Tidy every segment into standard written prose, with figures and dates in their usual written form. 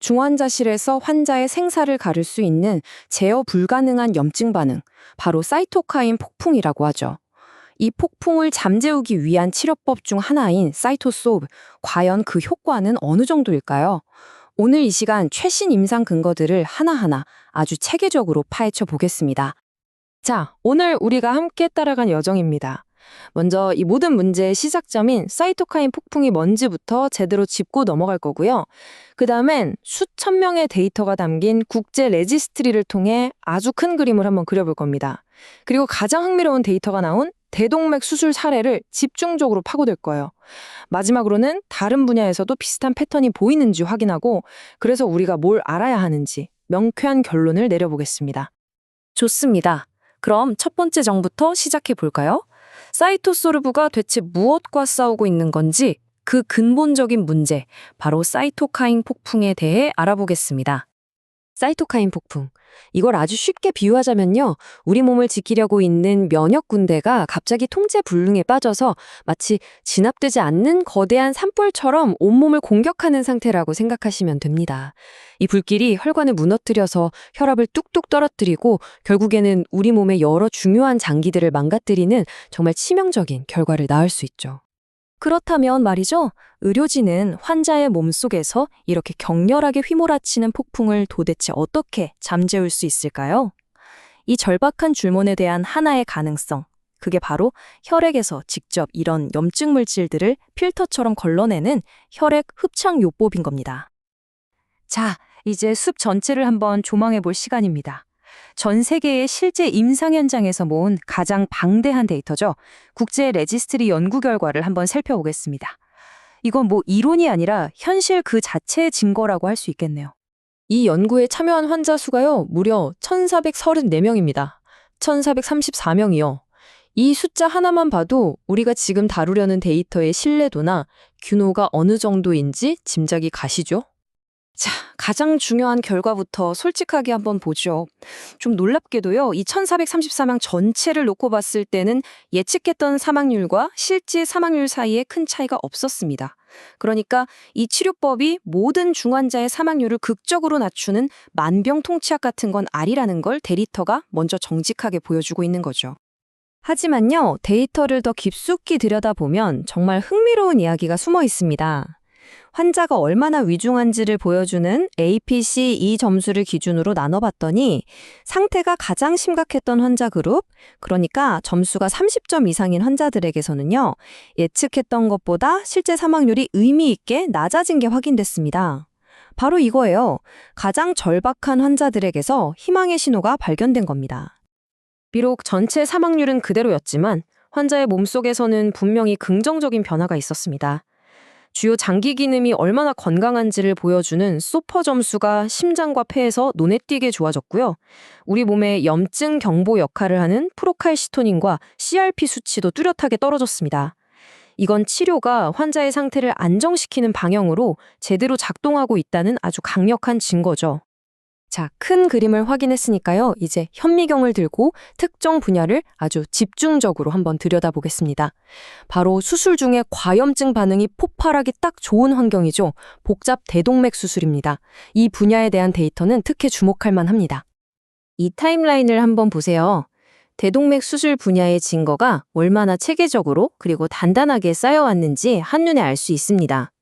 중환자실에서 환자의 생사를 가를 수 있는 제어 불가능한 염증 반응, 바로 사이토카인 폭풍이라고 하죠. 이 폭풍을 잠재우기 위한 치료법 중 하나인 사이토소브, 과연 그 효과는 어느 정도일까요? 오늘 이 시간 최신 임상 근거들을 하나하나 아주 체계적으로 파헤쳐 보겠습니다. 자, 오늘 우리가 함께 따라간 여정입니다. 먼저 이 모든 문제의 시작점인 사이토카인 폭풍이 뭔지부터 제대로 짚고 넘어갈 거고요. 그 다음엔 수천 명의 데이터가 담긴 국제 레지스트리를 통해 아주 큰 그림을 한번 그려볼 겁니다. 그리고 가장 흥미로운 데이터가 나온 대동맥 수술 사례를 집중적으로 파고들 거예요. 마지막으로는 다른 분야에서도 비슷한 패턴이 보이는지 확인하고, 그래서 우리가 뭘 알아야 하는지 명쾌한 결론을 내려보겠습니다. 좋습니다. 그럼 첫 번째 정부터 시작해 볼까요? 사이토소르브가 대체 무엇과 싸우고 있는 건지 그 근본적인 문제, 바로 사이토카인 폭풍에 대해 알아보겠습니다. 사이토카인 폭풍. 이걸 아주 쉽게 비유하자면요. 우리 몸을 지키려고 있는 면역 군대가 갑자기 통제 불능에 빠져서 마치 진압되지 않는 거대한 산불처럼 온몸을 공격하는 상태라고 생각하시면 됩니다. 이 불길이 혈관을 무너뜨려서 혈압을 뚝뚝 떨어뜨리고 결국에는 우리 몸의 여러 중요한 장기들을 망가뜨리는 정말 치명적인 결과를 낳을 수 있죠. 그렇다면 말이죠. 의료진은 환자의 몸속에서 이렇게 격렬하게 휘몰아치는 폭풍을 도대체 어떻게 잠재울 수 있을까요? 이 절박한 줄몬에 대한 하나의 가능성, 그게 바로 혈액에서 직접 이런 염증 물질들을 필터처럼 걸러내는 혈액 흡착 요법인 겁니다. 자, 이제 숲 전체를 한번 조망해 볼 시간입니다. 전 세계의 실제 임상 현장에서 모은 가장 방대한 데이터죠. 국제 레지스트리 연구 결과를 한번 살펴보겠습니다. 이건 뭐 이론이 아니라 현실 그 자체의 증거라고 할 수 있겠네요. 이 연구에 참여한 환자 수가요, 무려 1,434명입니다. 1,434명이요. 이 숫자 하나만 봐도 우리가 지금 다루려는 데이터의 신뢰도나 규모가 어느 정도인지 짐작이 가시죠? 자, 가장 중요한 결과부터 솔직하게 한번 보죠. 좀 놀랍게도요, 이 1434명 전체를 놓고 봤을 때는 예측했던 사망률과 실제 사망률 사이에 큰 차이가 없었습니다. 그러니까 이 치료법이 모든 중환자의 사망률을 극적으로 낮추는 만병통치약 같은 건 아니라는 걸 데이터가 먼저 정직하게 보여주고 있는 거죠. 하지만요, 데이터를 더 깊숙이 들여다보면 정말 흥미로운 이야기가 숨어 있습니다. 환자가 얼마나 위중한지를 보여주는 APC-E 점수를 기준으로 나눠봤더니 상태가 가장 심각했던 환자 그룹, 그러니까 점수가 30점 이상인 환자들에게서는요, 예측했던 것보다 실제 사망률이 의미 있게 낮아진 게 확인됐습니다. 바로 이거예요. 가장 절박한 환자들에게서 희망의 신호가 발견된 겁니다. 비록 전체 사망률은 그대로였지만 환자의 몸속에서는 분명히 긍정적인 변화가 있었습니다. 주요 장기 기능이 얼마나 건강한지를 보여주는 소퍼 점수가 심장과 폐에서 눈에 띄게 좋아졌고요. 우리 몸의 염증 경보 역할을 하는 프로칼시토닌과 CRP 수치도 뚜렷하게 떨어졌습니다. 이건 치료가 환자의 상태를 안정시키는 방향으로 제대로 작동하고 있다는 아주 강력한 증거죠. 자, 큰 그림을 확인했으니까요. 이제 현미경을 들고 특정 분야를 아주 집중적으로 한번 들여다보겠습니다. 바로 수술 중에 과염증 반응이 폭발하기 딱 좋은 환경이죠. 복잡 대동맥 수술입니다. 이 분야에 대한 데이터는 특히 주목할 만합니다. 이 타임라인을 한번 보세요. 대동맥 수술 분야의 증거가 얼마나 체계적으로 그리고 단단하게 쌓여왔는지 한눈에 알 수 있습니다.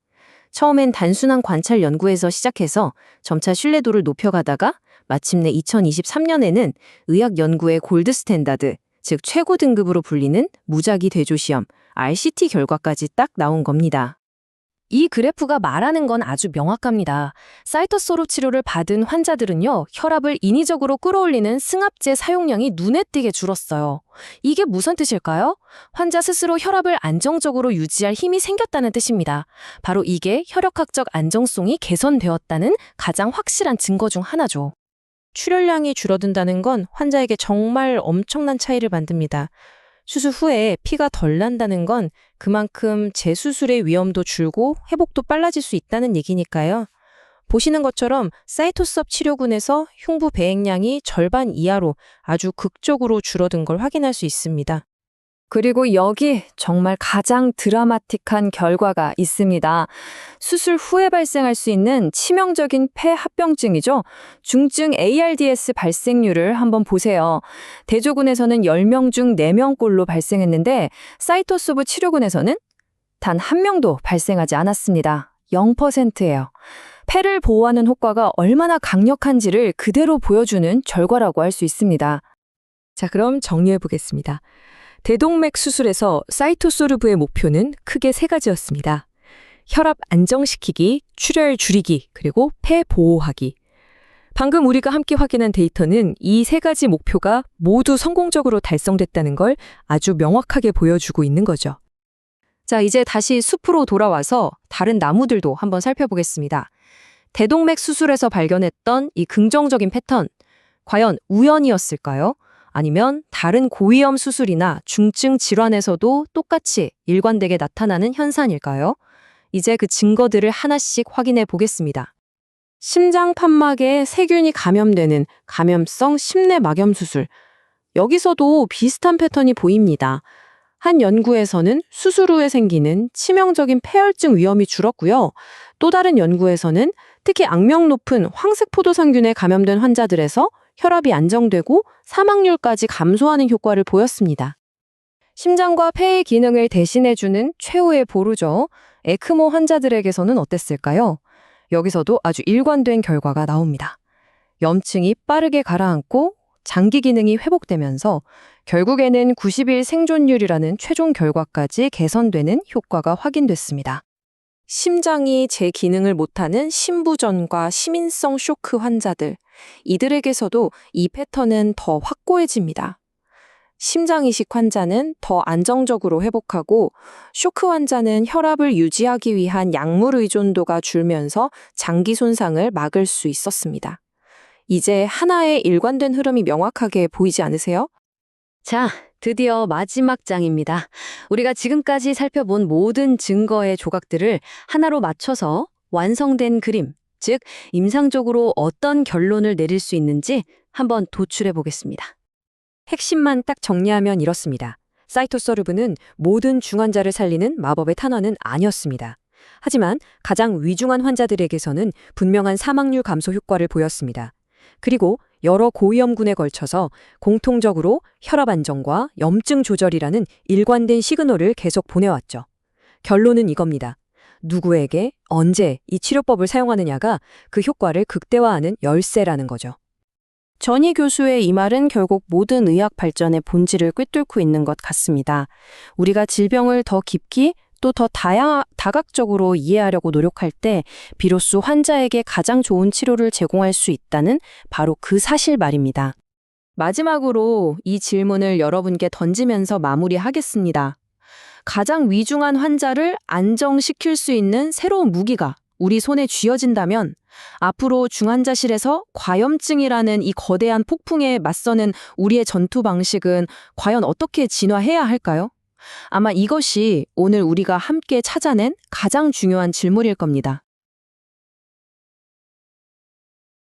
처음엔 단순한 관찰 연구에서 시작해서 점차 신뢰도를 높여가다가 마침내 2023년에는 의학 연구의 골드 스탠다드, 즉 최고 등급으로 불리는 무작위 대조시험, RCT 결과까지 딱 나온 겁니다. 이 그래프가 말하는 건 아주 명확합니다. 사이토소르 치료를 받은 환자들은요, 혈압을 인위적으로 끌어올리는 승합제 사용량이 눈에 띄게 줄었어요. 이게 무슨 뜻일까요? 환자 스스로 혈압을 안정적으로 유지할 힘이 생겼다는 뜻입니다. 바로 이게 혈액학적 안정성이 개선되었다는 가장 확실한 증거 중 하나죠. 출혈량이 줄어든다는 건 환자에게 정말 엄청난 차이를 만듭니다. 수술 후에 피가 덜 난다는 건 그만큼 재수술의 위험도 줄고 회복도 빨라질 수 있다는 얘기니까요. 보시는 것처럼 사이토섭 치료군에서 흉부 배행량이 절반 이하로 아주 극적으로 줄어든 걸 확인할 수 있습니다. 그리고 여기 정말 가장 드라마틱한 결과가 있습니다. 수술 후에 발생할 수 있는 치명적인 폐합병증이죠. 중증 ARDS 발생률을 한번 보세요. 대조군에서는 10명 중 4명꼴로 발생했는데 사이토소브 치료군에서는 단 1명도 발생하지 않았습니다. 0%예요. 폐를 보호하는 효과가 얼마나 강력한지를 그대로 보여주는 결과라고 할 수 있습니다. 자, 그럼 정리해 보겠습니다. 대동맥 수술에서 사이토소르브의 목표는 크게 3가지였습니다. 혈압 안정시키기, 출혈 줄이기, 그리고 폐 보호하기. 방금 우리가 함께 확인한 데이터는 이 3가지 목표가 모두 성공적으로 달성됐다는 걸 아주 명확하게 보여주고 있는 거죠. 자, 이제 다시 숲으로 돌아와서 다른 나무들도 한번 살펴보겠습니다. 대동맥 수술에서 발견했던 이 긍정적인 패턴, 과연 우연이었을까요? 아니면 다른 고위험 수술이나 중증 질환에서도 똑같이 일관되게 나타나는 현상일까요? 이제 그 증거들을 하나씩 확인해 보겠습니다. 심장 판막에 세균이 감염되는 감염성 심내막염 수술. 여기서도 비슷한 패턴이 보입니다. 한 연구에서는 수술 후에 생기는 치명적인 폐혈증 위험이 줄었고요. 또 다른 연구에서는 특히 악명 높은 황색포도상균에 감염된 환자들에서 혈압이 안정되고 사망률까지 감소하는 효과를 보였습니다. 심장과 폐의 기능을 대신해주는 최후의 보루죠. 에크모 환자들에게서는 어땠을까요? 여기서도 아주 일관된 결과가 나옵니다. 염증이 빠르게 가라앉고 장기 기능이 회복되면서 결국에는 90일 생존율이라는 최종 결과까지 개선되는 효과가 확인됐습니다. 심장이 제 기능을 못하는 심부전과 시민성 쇼크 환자들, 이들에게서도 이 패턴은 더 확고해집니다. 심장 이식 환자는 더 안정적으로 회복하고 쇼크 환자는 혈압을 유지하기 위한 약물 의존도가 줄면서 장기 손상을 막을 수 있었습니다. 이제 하나의 일관된 흐름이 명확하게 보이지 않으세요? 자, 드디어 마지막 장입니다. 우리가 지금까지 살펴본 모든 증거의 조각들을 하나로 맞춰서 완성된 그림, 즉 임상적으로 어떤 결론을 내릴 수 있는지 한번 도출해 보겠습니다. 핵심만 딱 정리하면 이렇습니다. 사이토소르브는 모든 중환자를 살리는 마법의 탄환은 아니었습니다. 하지만 가장 위중한 환자들에게서는 분명한 사망률 감소 효과를 보였습니다. 그리고 여러 고위험군에 걸쳐서 공통적으로 혈압 안정과 염증 조절이라는 일관된 시그널을 계속 보내왔죠. 결론은 이겁니다. 누구에게 언제 이 치료법을 사용하느냐가 그 효과를 극대화하는 열쇠라는 거죠. 전희 교수의 이 말은 결국 모든 의학 발전의 본질을 꿰뚫고 있는 것 같습니다. 우리가 질병을 더 깊이 또 더 다각적으로 이해하려고 노력할 때 비로소 환자에게 가장 좋은 치료를 제공할 수 있다는 바로 그 사실 말입니다. 마지막으로 이 질문을 여러분께 던지면서 마무리하겠습니다. 가장 위중한 환자를 안정시킬 수 있는 새로운 무기가 우리 손에 쥐어진다면 앞으로 중환자실에서 과염증이라는 이 거대한 폭풍에 맞서는 우리의 전투 방식은 과연 어떻게 진화해야 할까요? 아마 이것이 오늘 우리가 함께 찾아낸 가장 중요한 질문일 겁니다.